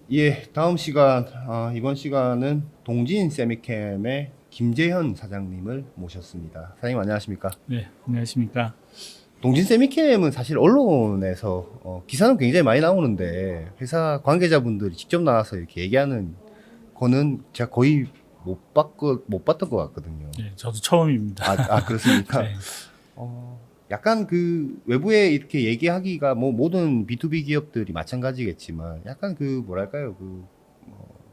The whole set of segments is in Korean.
예, 다음 시간, 이번 시간은 동진 세미캠의 김재현 사장님을 모셨습니다. 사장님 안녕하십니까? 네, 안녕하십니까. 동진 세미캠은 사실 언론에서 기사는 굉장히 많이 나오는데 회사 관계자분들이 직접 나와서 이렇게 얘기하는 거는 제가 거의 못 봤던 것 같거든요. 네, 저도 처음입니다. 그렇습니까? 네, 약간 그 외부에 이렇게 얘기하기가 뭐 모든 B2B 기업들이 마찬가지겠지만 약간 그 뭐랄까요?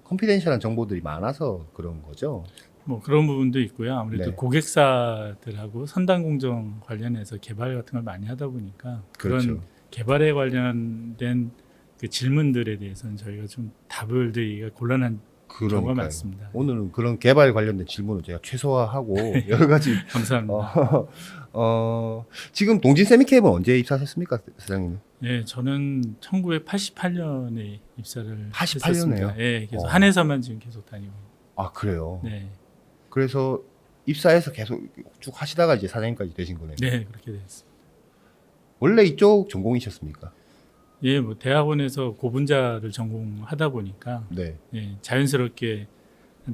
컨피덴셜한 정보들이 많아서 그런 거죠. 뭐 그런 부분도 있고요. 아무래도 네. 고객사들하고 선단 공정 관련해서 개발 같은 걸 많이 하다 보니까 그런 그렇죠. 개발에 관련된 그 질문들에 대해서는 저희가 좀 답을 드리기가 곤란한 경우가 그러니까요. 많습니다. 오늘은 그런 개발 관련된 질문을 제가 최소화하고 여러 가지 감사합니다. 지금 동진 세미케이블 언제 입사하셨습니까, 사장님? 네, 저는 1988년에 입사를 88년 에요? 했었습니다. 네, 그래서 어. 한 회사만 지금 계속 다니고. 아, 그래요. 네, 그래서 입사해서 계속 쭉 하시다가 이제 사장님까지 되신 거네요. 네, 그렇게 됐습니다. 원래 이쪽 전공이셨습니까? 예, 뭐 대학원에서 고분자를 전공하다 보니까 네. 예, 자연스럽게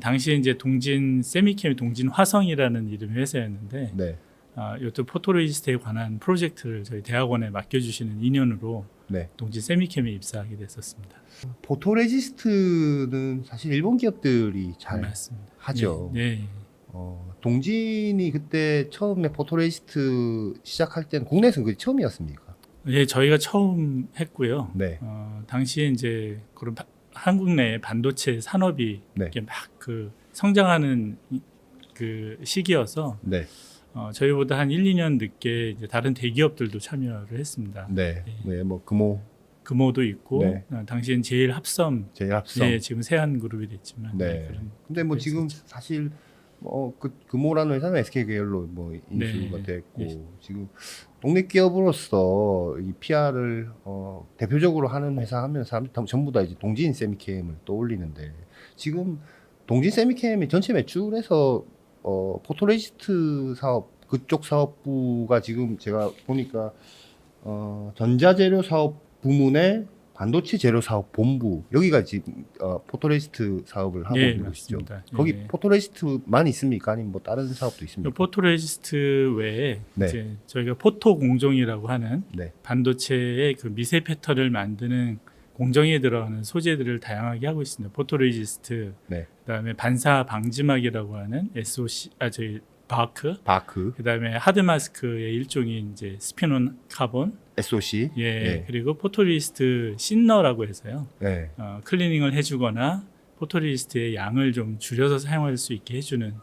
당시에 이제 동진 세미캠 동진 화성이라는 이름의 회사였는데 네. 이것도 포토레지스트에 관한 프로젝트를 저희 대학원에 맡겨주시는 인연으로 네. 동진 세미캠에 입사하게 됐었습니다. 포토레지스트는 사실 일본 기업들이 잘 맞습니다. 하죠. 예, 예. 동진이 그때 처음에 포토레지스트 시작할 때는 국내에서는 그게 처음이었습니까? 예, 저희가 처음 했고요. 네. 당시에 이제 그런 한국 내 반도체 산업이 네. 이렇게 막 그 성장하는 그 시기여서 네. 저희보다 한 1, 2년 늦게 이제 다른 대기업들도 참여를 했습니다. 네. 예. 네. 뭐 금호, 금호도 있고 네. 당시엔 제일 합섬, 제일 합성. 예, 지금 세한그룹이 됐지만 네. 그런 근데 뭐 지금 있었죠. 사실 그 금호라는 회사는 SK 계열로 뭐 인수가 네. 됐고 예. 지금 독립 기업으로서 이 PR을 대표적으로 하는 회사 하면 사람들이 전부 다 이제 동진 세미케임을 떠올리는데 지금 동진 세미케임의 전체 매출에서 포토레지스트 사업 그쪽 사업부가 지금 제가 보니까 전자재료 사업 부문의 반도체 재료 사업 본부 여기가 지금 포토레지스트 사업을 하고 예, 있는 곳이죠. 맞습니다. 거기 예. 포토레지스트만 있습니까? 아니면 뭐 다른 사업도 이 있습니까? 포토레지스트 외에 네. 이제 저희가 포토 공정이라고 하는 네. 반도체의 그 미세 패턴을 만드는 공정에 들어가는 소재들을 다양하게 하고 있습니다. 포토레지스트, 네. 그다음에 반사 방지막이라고 하는 SOC, 저희 바크, 바크, 그다음에 하드 마스크의 일종인 이제 스피논 카본, SOC. 예, 네. 그리고 포토리스트 신너라고 해서요. 네. 클리닝을 해주거나 포토리스트의 양을 좀 줄여서 사용할 수 있게 해주는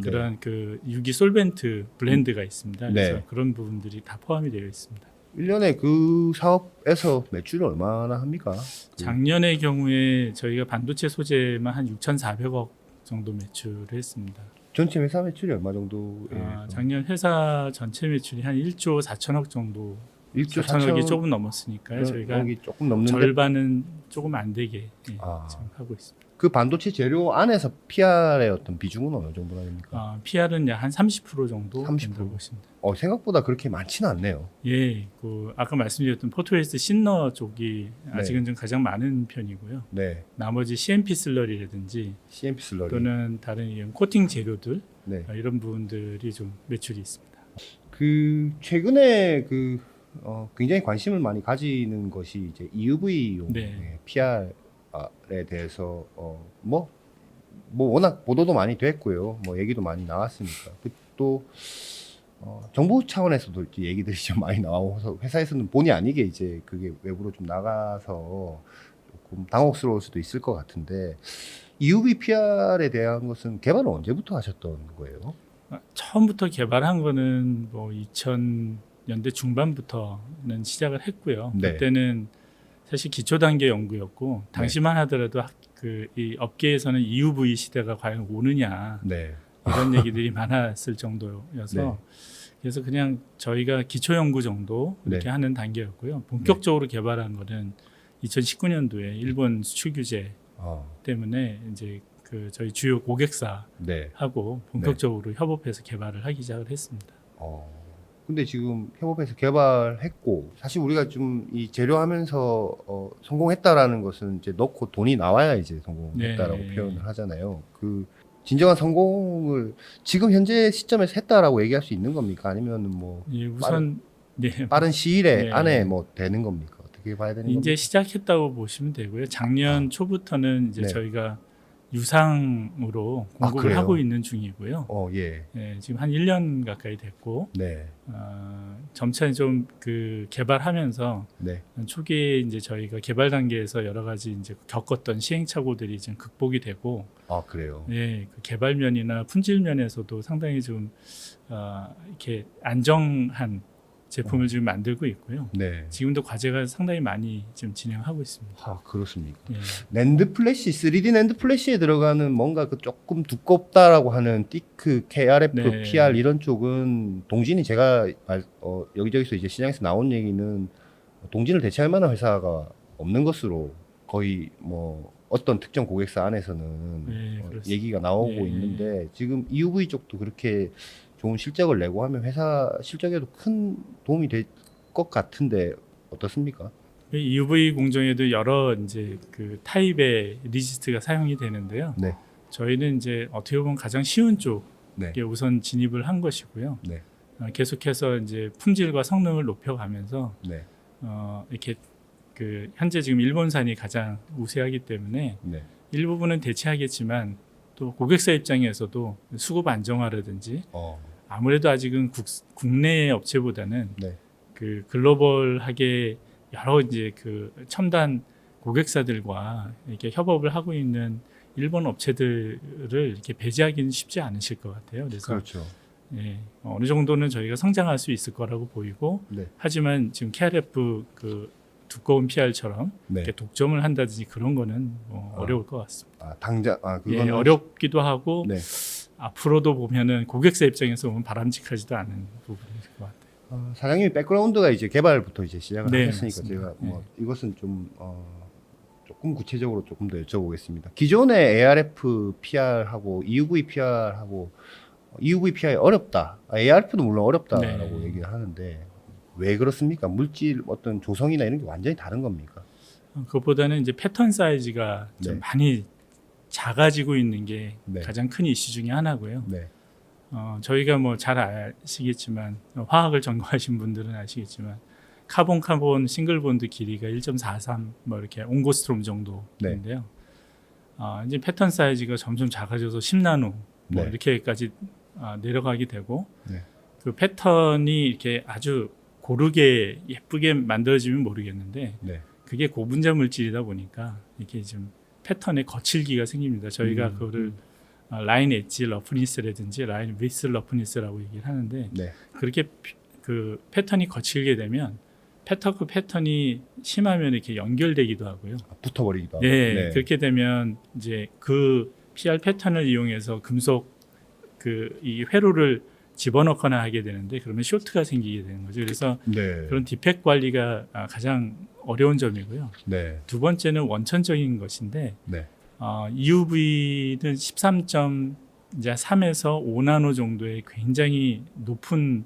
그런 그 유기 솔벤트 블렌드가 있습니다. 그래서 네. 그런 부분들이 다 포함이 되어 있습니다. 1년에 그 사업에서 매출이 얼마나 합니까? 작년의 경우에 저희가 반도체 소재만 한 6,400억 정도 매출을 했습니다. 전체 회사 매출이 얼마 정도예요? 작년 회사 전체 매출이 한 1조 4천억 정도, 1조 4천억이 조금 넘었으니까요. 저희가 여기 조금 넘는데 절반은 조금 안 되게 지금 하고 있습니다. 그 반도체 재료 안에서 PR의 어떤 비중은 어느 정도나 됩니까? PR은 약 한 30% 정도 30%? 된다고 보십니다. 생각보다 그렇게 많지는 않네요. 예, 그 아까 말씀드렸던 포토레지스트 신너 쪽이 아직은 좀 가장 많은 편이고요. 네. 나머지 CMP 슬러리라든지 CMP 슬러리. 또는 다른 이런 코팅 재료들 네. 이런 부분들이 좀 매출이 있습니다. 그 최근에 굉장히 관심을 많이 가지는 것이 이제 EUV용 네. PR에 대해서 뭐 워낙 보도도 많이 됐고요. 뭐 얘기도 많이 나왔으니까. 또 정부 차원에서도 이렇게 얘기들이 좀 많이 나와서 회사에서는 본의 아니게 이제 그게 외부로 좀 나가서 조금 당혹스러울 수도 있을 것 같은데 EUV PR에 대한 것은 개발을 언제부터 하셨던 거예요? 처음부터 개발한 거는 뭐 2000년대 중반부터는 시작을 했고요. 네. 그때는 사실 기초 단계 연구였고 당시만 하더라도 이 업계에서는 EUV 시대가 과연 오느냐 네. 이런 얘기들이 많았을 정도여서 네. 그래서 그냥 저희가 기초 연구 정도 이렇게 네. 하는 단계였고요. 본격적으로 개발한 거는 2019년도에 일본 수출 규제 때문에 이제 그 저희 주요 고객사하고 네. 본격적으로 협업해서 개발을 하기 시작을 했습니다. 근데 지금 협업해서 개발했고 사실 우리가 좀 이 재료하면서 성공했다라는 것은 이제 넣고 돈이 나와야 이제 성공했다라고 네. 표현을 하잖아요. 그 진정한 성공을 지금 현재 시점에서 했다라고 얘기할 수 있는 겁니까? 아니면 뭐 예, 우선 네, 빠른 시일에 네. 안에 뭐 되는 겁니까? 어떻게 봐야 되는 이제 겁니까? 시작했다고 보시면 되고요. 작년 초부터는 이제 네. 저희가 유상으로 공급을 그래요? 하고 있는 중이고요. 예. 예, 지금 한 1년 가까이 됐고 네. 점차 좀 그 개발하면서 네. 초기에 이제 저희가 개발 단계에서 여러 가지 이제 겪었던 시행착오들이 좀 극복이 되고, 그래요. 예, 그 개발면이나 품질면에서도 상당히 좀 이렇게 안정한 제품을 지금 만들고 있고요. 네. 지금도 과제가 상당히 많이 지금 진행하고 있습니다. 그렇습니까? 예. 낸드 플래시, 3D 낸드 플래시에 들어가는 뭔가 그 조금 두껍다라고 하는 띠크, KRF, 네. PR 이런 쪽은 동진이 제가 여기저기서 이제 시장에서 나온 얘기는 동진을 대체할 만한 회사가 없는 것으로 거의 뭐 어떤 특정 고객사 안에서는 네, 그렇습니다. 얘기가 나오고 네. 있는데 지금 EUV 쪽도 그렇게 좋은 실적을 내고 하면 회사 실적에도 큰 도움이 될 것 같은데 어떻습니까? EUV 공정에도 여러 이제 그 타입의 리지스트가 사용이 되는데요. 네. 저희는 이제 어떻게 보면 가장 쉬운 쪽에 네. 우선 진입을 한 것이고요. 네. 계속해서 이제 품질과 성능을 높여가면서 네. 이렇게 그 현재 지금 일본산이 가장 우세하기 때문에 네. 일부분은 대체하겠지만 또 고객사 입장에서도 수급 안정화라든지 아무래도 아직은 국내 업체보다는 네. 그 글로벌하게 여러 이제 그 첨단 고객사들과 이렇게 협업을 하고 있는 일본 업체들을 이렇게 배제하기는 쉽지 않으실 것 같아요. 그래서 그렇죠. 예, 어느 정도는 저희가 성장할 수 있을 거라고 보이고, 네. 하지만 지금 KRF 그 두꺼운 PR처럼 네. 이렇게 독점을 한다든지 그런 거는 어려울 것 같습니다. 당장 예, 그거는 어렵기도 하고 네. 앞으로도 보면은 고객사 입장에서 보면 바람직하지도 않은 부분일 것 같아요. 사장님이 백그라운드가 이제 개발부터 이제 시작을 네, 하셨으니까 맞습니다. 제가 뭐 이것은 좀 조금 구체적으로 조금 더 여쭤보겠습니다. 기존의 ARF PR하고 EUV PR하고 EUV PR이 어렵다. ARF도 물론 어렵다라고 네. 얘기를 하는데 왜 그렇습니까? 물질 어떤 조성이나 이런 게 완전히 다른 겁니까? 그것보다는 이제 패턴 사이즈가 좀 네. 많이 작아지고 있는 게 네. 가장 큰 이슈 중에 하나고요. 네. 저희가 뭐 잘 아시겠지만 화학을 전공하신 분들은 아시겠지만 카본 싱글 본드 길이가 1.43 뭐 이렇게 온고스트롬 정도인데요. 이제 패턴 사이즈가 점점 작아져서 10나노 뭐 네. 이렇게까지 내려가게 되고 네. 그 패턴이 이렇게 아주 고르게 예쁘게 만들어지면 모르겠는데 네. 그게 고분자 물질이다 보니까 이렇게 좀 패턴에 거칠기가 생깁니다. 저희가 그거를 라인 엣지 러프니스라든지 라인 위스 러프니스라고 얘기를 하는데 네. 그렇게 그 패턴이 거칠게 되면 그 패턴이 심하면 이렇게 연결되기도 하고요. 붙어버리기도 하고. 네, 그렇게 되면 이제 그 PR 패턴을 이용해서 금속 그 이 회로를 집어넣거나 하게 되는데 그러면 쇼트가 생기게 되는 거죠. 그래서 네. 그런 디펙 관리가 가장 어려운 점이고요. 네. 두 번째는 원천적인 것인데 네. EUV는 13.3에서 5나노 정도의 굉장히 높은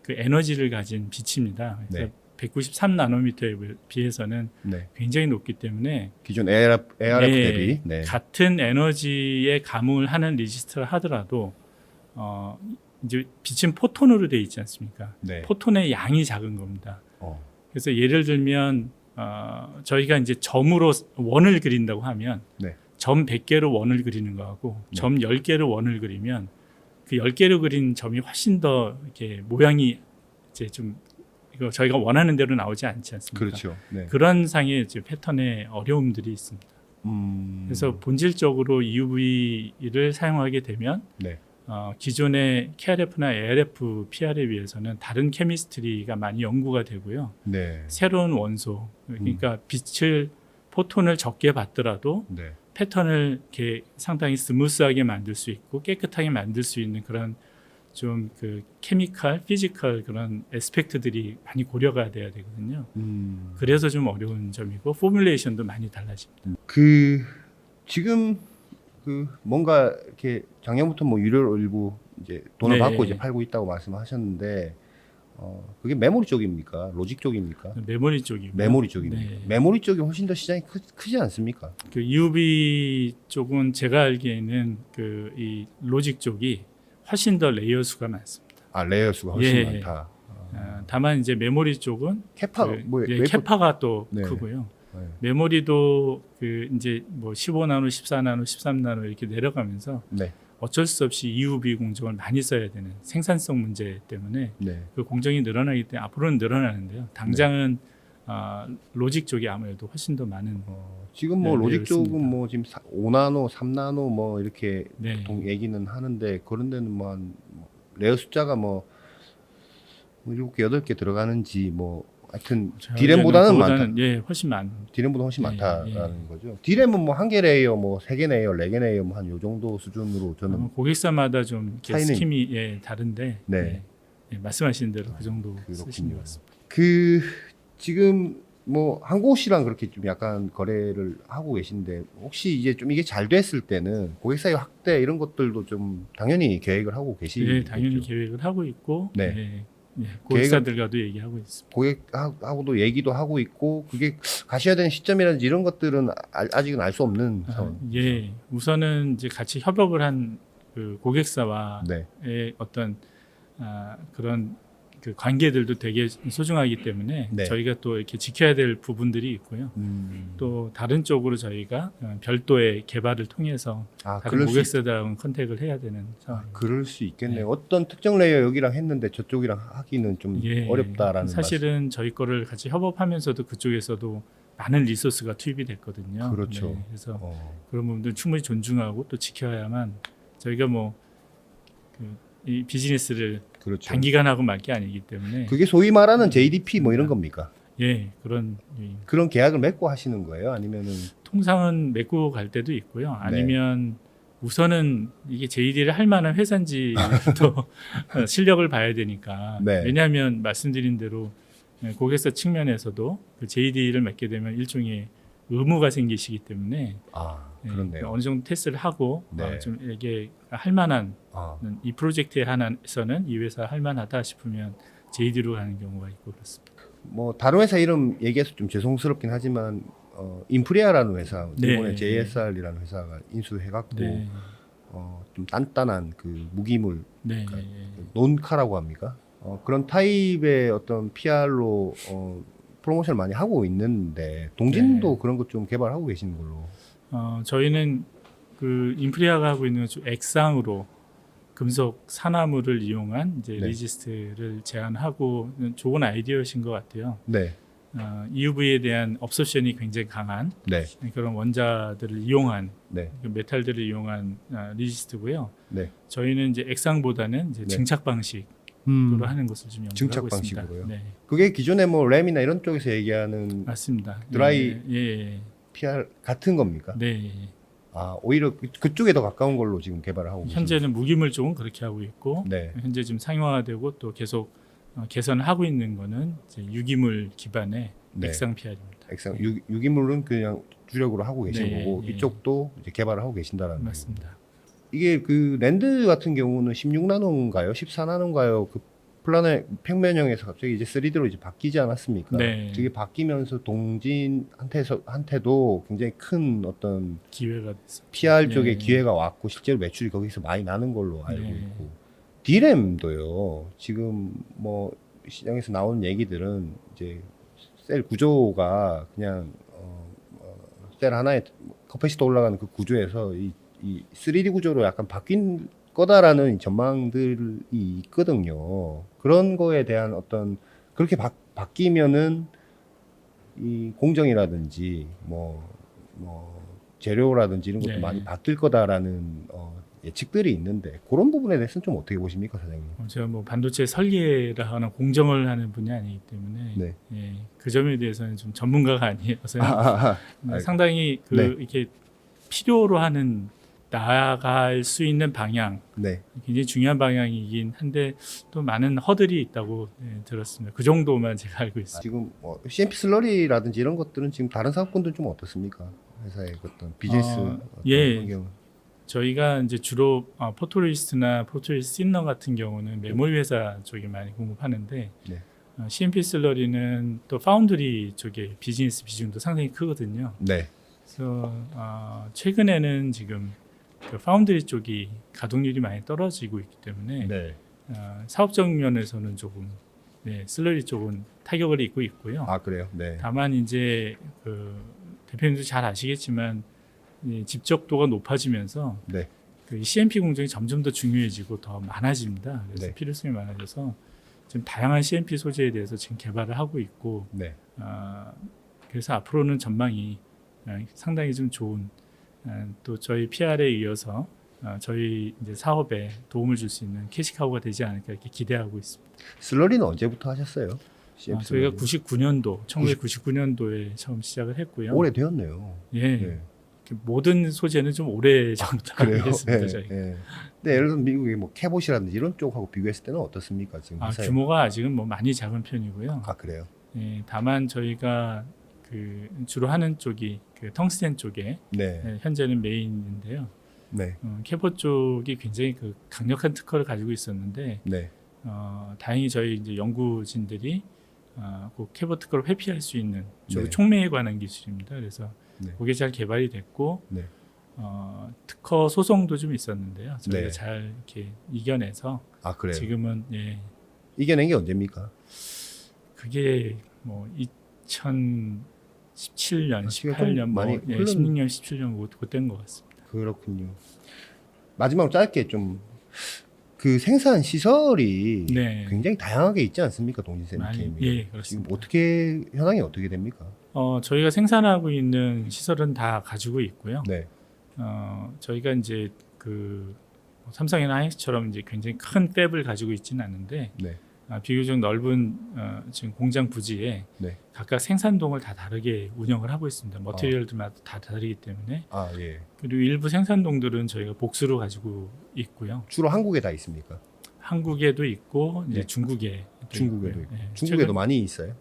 그 에너지를 가진 빛입니다. 그래서 네. 193나노미터에 비해서는 네. 굉장히 높기 때문에 기존 ARF 네, 대비 네. 같은 에너지의 감응을 하는 레지스터를 하더라도 이제 빛은 포톤으로 되어 있지 않습니까? 네. 포톤의 양이 작은 겁니다. 어. 그래서 예를 들면 저희가 이제 점으로 원을 그린다고 하면 네. 점 100개로 원을 그리는 거하고 네. 점 10개로 원을 그리면 그 10개로 그린 점이 훨씬 더 이렇게 모양이 이제 좀 이거 저희가 원하는 대로 나오지 않지 않습니까? 그렇죠. 네. 그런 상의 이제 패턴의 어려움들이 있습니다. 그래서 본질적으로 EUV를 사용하게 되면 네. 기존의 KRF나 ARF PR에 비해서는 다른 케미스트리가 많이 연구가 되고요. 네. 새로운 원소, 그러니까 빛을 포톤을 적게 받더라도 네. 패턴을 이렇게 상당히 스무스하게 만들 수 있고 깨끗하게 만들 수 있는 그런 좀 그 케미컬, 피지컬 그런 에스펙트들이 많이 고려가 돼야 되거든요. 그래서 좀 어려운 점이고 포뮬레이션도 많이 달라집니다. 지금 뭔가 이렇게 작년부터 뭐 유료로 일부 이제 돈을 네. 받고 이제 팔고 있다고 말씀하셨는데 그게 메모리 쪽입니까? 로직 쪽입니까? 메모리 쪽이고 메모리 쪽입니다. 네. 메모리 쪽이 훨씬 더 시장이 크지 않습니까? 그 EUV 쪽은 제가 알기에는 그 이 로직 쪽이 훨씬 더 레이어 수가 많습니다. 아, 레이어 수가 훨씬 예. 많다. 다만 이제 메모리 쪽은 캐파 웨이퍼- 캐파가 또 네. 크고요. 네. 메모리도 그 이제 뭐 15나노, 14나노, 13나노 이렇게 내려가면서 네. 어쩔 수 없이 EUV 공정을 많이 써야 되는 생산성 문제 때문에 네. 그 공정이 늘어나기 때문에 앞으로는 늘어나는데요. 당장은 로직 쪽이 아무래도 훨씬 더 많은 지금 뭐 네, 로직 그렇습니다. 쪽은 뭐 지금 5나노, 3나노 뭐 이렇게 네. 보통 얘기는 하는데 그런 데는 뭐 한 레어 숫자가 뭐 7개, 8개 들어가는지 뭐 하여튼 디램보다는 많다. 예, 훨씬 많. 디램보다 훨씬 예, 많다라는 거죠. 디램은 뭐 한 개 레이어, 뭐 3개 레이어, 4개 레이어 뭐 한 요 정도 수준으로 저는 고객사마다 좀 이렇게 차이는- 스킴이 다른데 네. 말씀하신 대로 그 정도 쓰시는 그렇군요. 것 같습니다. 그 지금 뭐 한국시랑 그렇게 좀 약간 거래를 하고 계신데 혹시 이제 좀 이게 잘 됐을 때는 고객사의 확대 이런 것들도 좀 당연히 계획을 하고 계시겠죠. 예, 당연히 계획을 하고 있고 네. 고객사들과도 얘기하고 있습니다. 고객하고도 얘기도 하고 있고 그게 가셔야 되는 시점이라든지 이런 것들은 아직은 알 수 없는 상황. 예, 우선은 이제 같이 협업을 한 그 고객사와의 네. 어떤 그런 그 관계들도 되게 소중하기 때문에 네. 저희가 또 이렇게 지켜야 될 부분들이 있고요. 또 다른 쪽으로 저희가 별도의 개발을 통해서 다른 그럴 수 고객사들하고는 컨택을 해야 되는 상황입니다. 그럴 수 있겠네요. 네. 어떤 특정 레이어 여기랑 했는데 저쪽이랑 하기는 좀 어렵다라는 사실은 저희 거를 같이 협업하면서도 그쪽에서도 많은 리소스가 투입이 됐거든요. 그렇죠. 네, 그래서 어, 그런 부분들 충분히 존중하고 또 지켜야만 저희가 뭐 이 비즈니스를 그렇죠. 단기간 하고 말 게 아니기 때문에 그게 소위 말하는 JDP 뭐 이런 겁니까? 예, 그런 유입니다. 그런 계약을 맺고 하시는 거예요? 아니면은 통상은 메꾸고 갈 때도 있고요. 아니면 우선은 이게 JD를 할 만한 회사인지도 실력을 봐야 되니까. 네. 왜냐하면 말씀드린 대로 고객사 측면에서도 그 JD를 맺게 되면 일종의 의무가 생기시기 때문에 그렇네요. 어느 정도 테스트를 하고 네. 좀 이게 할 만한 아, 이 프로젝트에 한해서는 이 회사 할 만하다 싶으면 JD로 가는 경우가 있고 그렇습니다. 뭐 다른 회사 이름 얘기해서 좀 죄송스럽긴 하지만 인프리아라는 회사 네. 이번에 JSR이라는 회사가 인수해갖고 네, 좀 단단한 그 무기물 네, 논카라고 합니까? 그런 타입의 어떤 PR로 프로모션을 많이 하고 있는데 동진도 네. 그런 것 좀 개발하고 계시는 걸로. 저희는 그 인프리아가 하고 있는 좀 액상으로 금속 산화물을 이용한 이제 네. 리지스트를 제안하고 좋은 아이디어이신 것 같아요. 네, EUV에 대한 업소션이 굉장히 강한 네, 그런 원자들을 이용한 네, 그 메탈들을 이용한 리지스트고요. 네. 저희는 이제 액상보다는 이제 네. 증착 방식으로 하는 것을 좀 증착 연구하고 있습니다. 방식으로요? 네, 그게 기존에 뭐 램이나 이런 쪽에서 얘기하는 맞습니다. 드라이- 예, PR 같은 겁니까? 네. 오히려 그쪽에 더 가까운 걸로 지금 개발을 하고 계십니다. 현재는 무기물 쪽은 그렇게 하고 있고 네, 현재 지금 상용화되고 또 계속 개선을 하고 있는 거는 이제 유기물 기반의 네. 액상 PR입니다. 유기물은 그냥 주력으로 하고 계신 네, 거고 예. 이쪽도 이제 개발을 하고 계신다라는 맞습니다. 이게 그 랜드 같은 경우는 16나노인가요? 14나노인가요? 그 플라넷 평면형에서 갑자기 이제 3D로 이제 바뀌지 않았습니까? 네. 그게 바뀌면서 동진한테도 굉장히 큰 어떤 기회가 됐어. PR 쪽에 예. 기회가 왔고 실제로 매출이 거기서 많이 나는 걸로 알고 네. 있고 D램도요. 지금 뭐 시장에서 나오는 얘기들은 이제 셀 구조가 그냥 셀 하나에 커패시티 올라가는 그 구조에서 이 3D 구조로 약간 바뀐 거다라는 전망들이 있거든요. 그런 거에 대한 어떤 그렇게 바뀌면은 이 공정이라든지 뭐 재료라든지 이런 것도 네. 많이 바뀔 거다라는 예측들이 있는데 그런 부분에 대해서는 좀 어떻게 보십니까, 사장님? 제가 뭐 반도체 설계를 하거나 공정을 하는 분이 아니기 때문에 네. 예, 그 점에 대해서는 좀 전문가가 아니어서 아, 상당히 그 네. 이렇게 필요로 하는 나아갈 수 있는 방향 네. 굉장히 중요한 방향이긴 한데 또 많은 허들이 있다고 들었습니다. 그 정도만 제가 알고 있습니다. 지금 CMP 슬러리라든지 이런 것들은 지금 다른 사업군들은 좀 어떻습니까? 회사의 어떤 비즈니스 어떤 예. 환경. 저희가 이제 주로 포토리스트나 포토리스트 시너 같은 경우는 메모리 회사 쪽에 많이 공급하는데 네. CMP 슬러리는 또 파운드리 쪽에 비즈니스 비중도 상당히 크거든요. 네. 그래서 최근에는 지금 그 파운드리 쪽이 가동률이 많이 떨어지고 있기 때문에 네. 사업적 면에서는 조금 슬러리 쪽은 타격을 입고 있고요. 아 그래요. 네. 다만 이제 그 대표님도 잘 아시겠지만 이 집적도가 높아지면서 네. 그 CMP 공정이 점점 더 중요해지고 더 많아집니다. 그래서 네. 필요성이 많아져서 지금 다양한 CMP 소재에 대해서 지금 개발을 하고 있고 네. 그래서 앞으로는 전망이 상당히 좀 좋은 또 저희 PR에 이어서 저희 이제 사업에 도움을 줄 수 있는 캐시카우가 되지 않을까 이렇게 기대하고 있습니다. 슬러리는 언제부터 하셨어요? CMP 저희가 슬러리? 1999년도에 처음 시작을 했고요. 오래되었네요. 예. 네. 모든 소재는 좀 오래 전부터 하고 그래요? 있습니다. 네. 저희가. 네. 근데 예를 들어 미국의 뭐 캐봇이라든지 이런 쪽하고 비교했을 때는 어떻습니까? 지금 회사에? 규모가 아직은 뭐 많이 작은 편이고요. 아 그래요? 예, 다만 저희가 그 주로 하는 쪽이 그 텅스텐 쪽에 네. 현재는 메인인데요. 네. 캐봇 쪽이 굉장히 그 강력한 특허를 가지고 있었는데 네. 다행히 저희 이제 연구진들이 그 캐봇 특허를 회피할 수 있는 주로 네. 촉매에 관한 기술입니다. 그래서 네. 그게 잘 개발이 됐고 네. 특허 소송도 좀 있었는데요. 저희가 네. 잘 이렇게 이겨내서 아 그래요? 지금은 이겨낸 게 언제입니까? 그게 뭐 2017년, 시간 18년, 좀 뭐 많이 흘렀- 16년, 17년 그때인 것 같습니다. 그렇군요. 마지막으로 짧게 좀 그 생산 시설이 네. 굉장히 다양하게 있지 않습니까? 동진 많이, 쌤 예, 지금 그렇습니다. 어떻게 현황이 어떻게 됩니까? 저희가 생산하고 있는 시설은 다 가지고 있고요. 네. 저희가 이제 그 삼성이나 하이닉스처럼 이제 굉장히 큰 팹을 가지고 있지는 않은데 네. 비교적 넓은 지금 공장 부지에 네. 각각 생산동을 다 다르게 운영을 하고 있습니다. 머티리얼들마다 다 다르기 때문에 아 예. 그리고 일부 생산동들은 저희가 복수로 가지고 있고요. 주로 한국에 다 있습니까? 한국에도 있고 이제 네. 중국에도 중국에도 있고요. 있고. 예, 중국에도 최근 많이 있어요.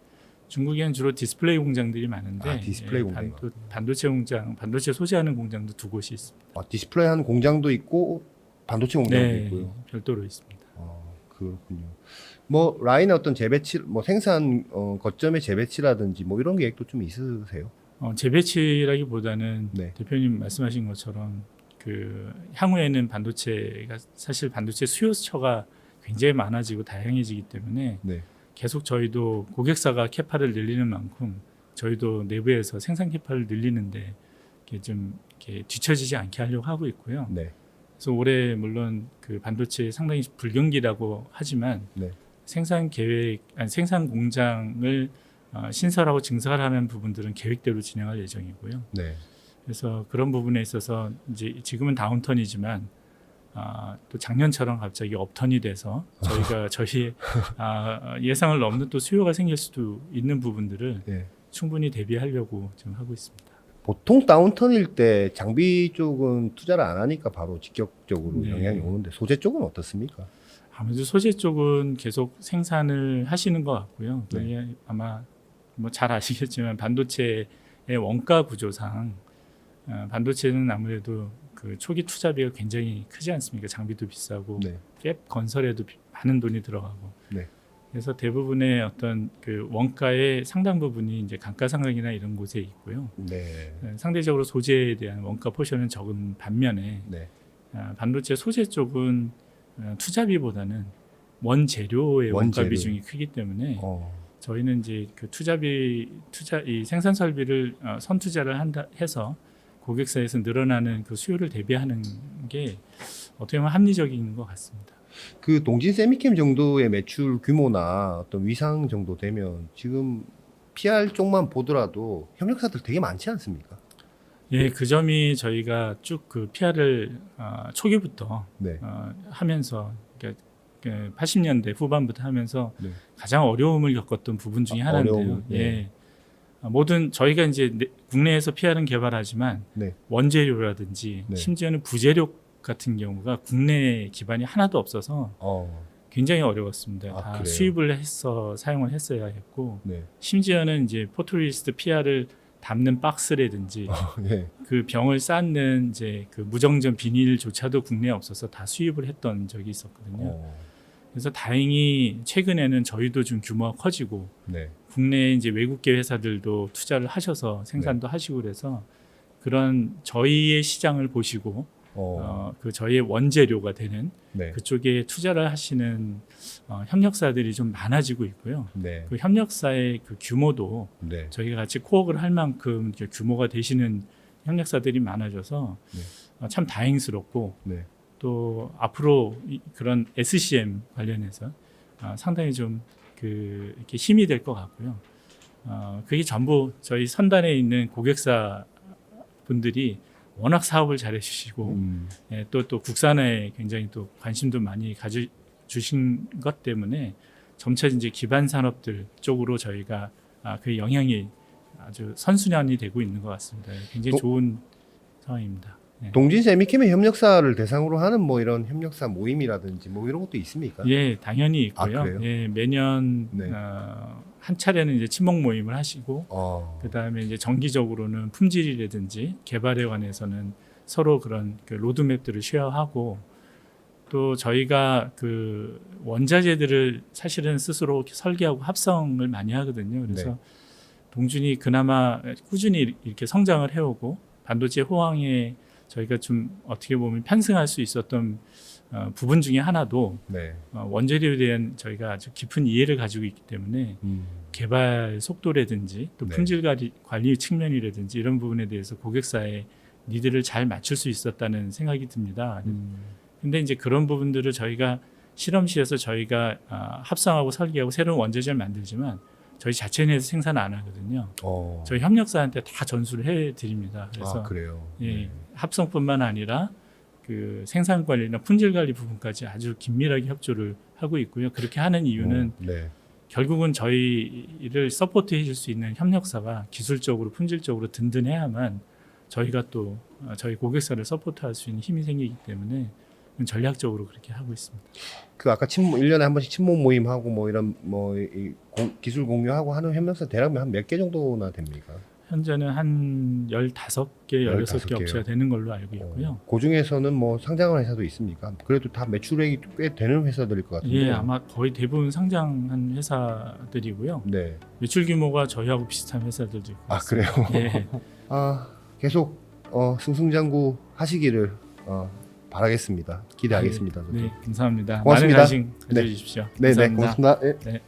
중국에는 주로 디스플레이 공장들이 많은데 아, 디스플레이 공장이 반도체 공장, 반도체 소재하는 공장도 두 곳이 있습니다. 디스플레이 하는 공장도 있고 반도체 공장도 있고요. 별도로 있습니다. 그렇군요. 뭐 라인의 어떤 재배치, 뭐 생산 거점의 재배치라든지 뭐 이런 계획도 좀 있으세요? 재배치라기보다는 네. 대표님 말씀하신 것처럼 그 향후에는 반도체가 사실 반도체 수요처가 굉장히 많아지고 다양해지기 때문에 네. 계속 저희도 고객사가 캐파를 늘리는 만큼 저희도 내부에서 생산 캐파를 늘리는데 이렇게 좀 이렇게 뒤처지지 않게 하려고 하고 있고요. 네. 그래서 올해 물론 그 반도체 상당히 불경기라고 하지만 네. 생산 공장을 신설하고 증설하는 부분들은 계획대로 진행할 예정이고요. 네. 그래서 그런 부분에 있어서 이제 지금은 다운턴이지만 또 작년처럼 갑자기 업턴이 돼서 저희가 저희 예상을 넘는 또 수요가 생길 수도 있는 부분들을 네. 충분히 대비하려고 지금 하고 있습니다. 보통 다운턴일 때 장비 쪽은 투자를 안 하니까 바로 직접적으로 네. 영향이 오는데 소재 쪽은 어떻습니까? 아무래도 소재 쪽은 계속 생산을 하시는 것 같고요. 네. 그게 아마 뭐 잘 아시겠지만 반도체의 원가 구조상 반도체는 아무래도 그 초기 투자비가 굉장히 크지 않습니까? 장비도 비싸고 네. 갭 건설에도 많은 돈이 들어가고. 네. 그래서 대부분의 어떤 그 원가의 상당 부분이 이제 감가상각이나 이런 곳에 있고요. 네. 상대적으로 소재에 대한 원가 포션은 적은 반면에 네. 반도체 소재 쪽은 투자비보다는 원재료의 원가 원재료. 비중이 크기 때문에 어. 저희는 이제 그 이 생산 설비를 선투자를 해서 고객사에서 늘어나는 그 수요를 대비하는 게 어떻게 보면 합리적인 것 같습니다. 그 동진 세미캠 정도의 매출 규모나 어떤 위상 정도 되면 지금 PR 쪽만 보더라도 협력사들 되게 많지 않습니까? 예, 그 점이 저희가 쭉 그 PR을 초기부터 네. 하면서 그러니까 80년대 후반부터 하면서 네. 가장 어려움을 겪었던 부분 중에 하나인데요. 어려움, 네. 예. 모든 저희가 이제 국내에서 PR은 개발하지만 네. 원재료라든지 네. 심지어는 부재료 같은 경우가 국내 기반이 하나도 없어서 굉장히 어려웠습니다. 다 그래요? 수입을 해서 사용을 했어야 했고 네. 심지어는 이제 포토리스트 PR을 담는 박스라든지 예. 그 병을 쌓는 이제 그 무정전 비닐조차도 국내에 없어서 다 수입을 했던 적이 있었거든요. 그래서 다행히 최근에는 저희도 좀 규모가 커지고 네. 국내 이제 외국계 회사들도 투자를 하셔서 생산도 하시고 그래서 그런 저희의 시장을 보시고 그 저희의 원재료가 되는 네. 그쪽에 투자를 하시는 협력사들이 좀 많아지고 있고요. 네. 그 협력사의 그 규모도 네. 저희가 같이 코업을 할 만큼 이렇게 규모가 되시는 협력사들이 많아져서 참 다행스럽고 네. 또 앞으로 그런 SCM 관련해서 상당히 좀 이렇게 힘이 될 것 같고요. 그게 전부 저희 선단에 있는 고객사 분들이 워낙 사업을 잘해 주시고 또 국산에 굉장히 또 관심도 많이 가져주신 것 때문에 점차 이제 기반 산업들 쪽으로 저희가 그 영향이 아주 선순환이 되고 있는 것 같습니다. 굉장히 좋은 상황입니다. 네. 동진 세미캠의 협력사를 대상으로 하는 뭐 이런 협력사 모임이라든지 뭐 이런 것도 있습니까? 예, 당연히 있고요. 그래요? 예, 매년 네. 한 차례는 이제 친목 모임을 하시고 그다음에 이제 정기적으로는 품질이라든지 개발에 관해서는 서로 그런 그 로드맵들을 쉐어하고 또 저희가 그 원자재들을 사실은 스스로 설계하고 합성을 많이 하거든요. 그래서 네. 동준이 그나마 꾸준히 이렇게 성장을 해오고 반도체 호황에 저희가 좀 어떻게 보면 편승할 수 있었던 부분 중에 하나도 네. 원재료에 대한 저희가 아주 깊은 이해를 가지고 있기 때문에 개발 속도라든지 또 네. 품질 관리 측면이라든지 이런 부분에 대해서 고객사의 니드를 잘 맞출 수 있었다는 생각이 듭니다. 근데 이제 그런 부분들을 저희가 실험실에서 저희가 합성하고 설계하고 새로운 원재료를 만들지만 저희 자체 내에서 생산 안 하거든요. 저희 협력사한테 다 전수를 해드립니다. 그래서 그래요. 예, 네. 합성뿐만 아니라 그 생산 관리나 품질 관리 부분까지 아주 긴밀하게 협조를 하고 있고요. 그렇게 하는 이유는 네. 결국은 저희를 서포트해 줄 수 있는 협력사가 기술적으로 품질적으로 든든해야만 저희가 또 저희 고객사를 서포트할 수 있는 힘이 생기기 때문에 전략적으로 그렇게 하고 있습니다. 그 아까 1년에 한 번씩 친목 모임하고 뭐 이런 뭐 기술 공유하고 하는 협력사 대략 한 몇 개 정도나 됩니까? 현재는 한 15개, 16개 15개요. 업체가 되는 걸로 알고 있고요. 그 중에서는 뭐 상장한 회사도 있습니까? 그래도 다 매출액이 꽤 되는 회사들일 것 같은데. 예, 아마 거의 대부분 상장한 회사들이고요. 네. 매출 규모가 저희하고 비슷한 회사들도 있고. 그래요? 예. 계속 승승장구 하시기를 바라겠습니다. 기대하겠습니다. 저도. 네, 감사합니다. 고맙습니다. 많은 관심 네. 가져주십시오. 네, 감사합니다. 고맙습니다. 네. 네.